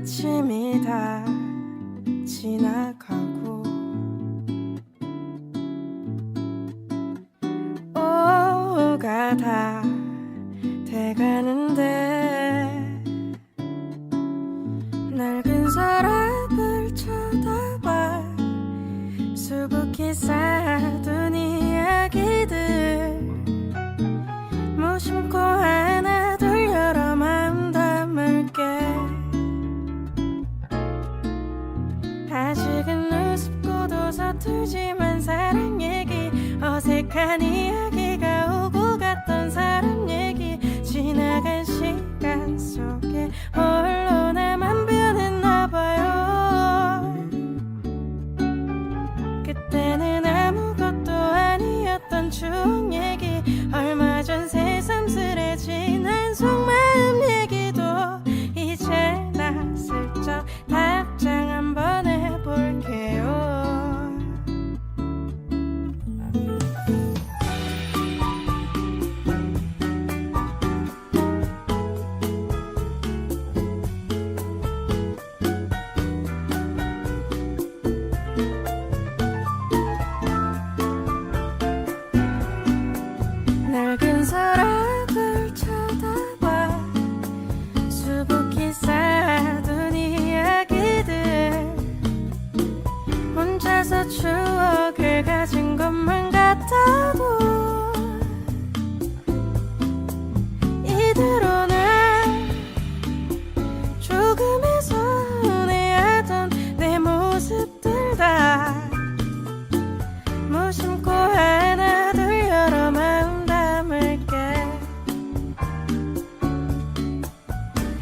아침이 다 지나가고 오후가 다 돼가는데 낡은 서랍을 쳐다봐 수북히 쌓아둔 이야기들 무심코 하나 둘 여러 마음 담을게. 아직은 우습고도 서툴지만 사랑 얘기 어색한 이야기가 오고 갔던 사람 얘기 지나간 시간 속에 홀로 나만 변했나 봐요. 그때는 아무것도 아니었던 추억 얘기 얼마 전 새삼스레진 한 속마음 얘기도 이제 나 슬쩍 답장 한번 해볼게요. 낡은 서랍을 쳐다봐 수북히 쌓아둔 이야기들 혼자서 추억을 가진 것만 같아도 이대로는 조금의 서운해하던 내 모습들 다 무심코 하나 둘 여러 마음 담을게.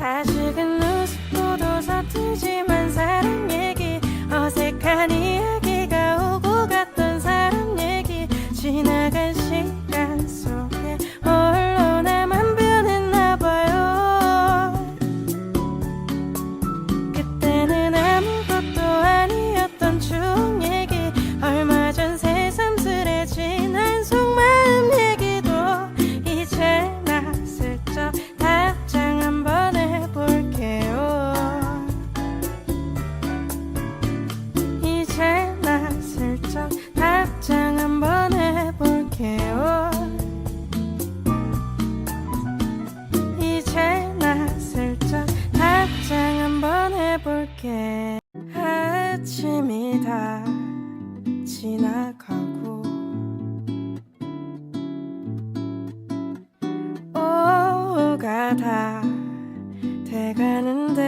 아직은 우습고도 서툴지만 사랑 얘기 어색한 이야기가 오고 갔던 사람 얘기 지나간 시간 속에 홀로 나만 변했나 봐요. 그때는 아무것도 아니었던 추억 얘기 얼마 전 새삼스레진 한 속마음 얘기도 이제 나 슬쩍 답장 한번 해볼게요. 이제 나 슬쩍 답장 한번 해볼게요. 이제 나 슬쩍 답장 한번 해볼게. 아침이 다 지나가고 오후가 다 돼가는데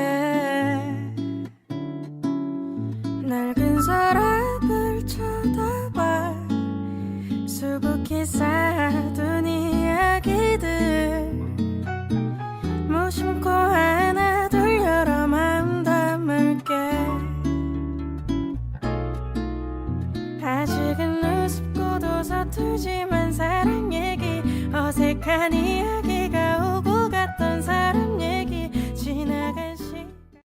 낡은 서랍을 쳐다봐 수북히 쌓아둔 이야기들 무심코 하나 둘 여러 마음 담을게. 아직은 우습고도 서툴지만 사랑 얘기 어색한 이야기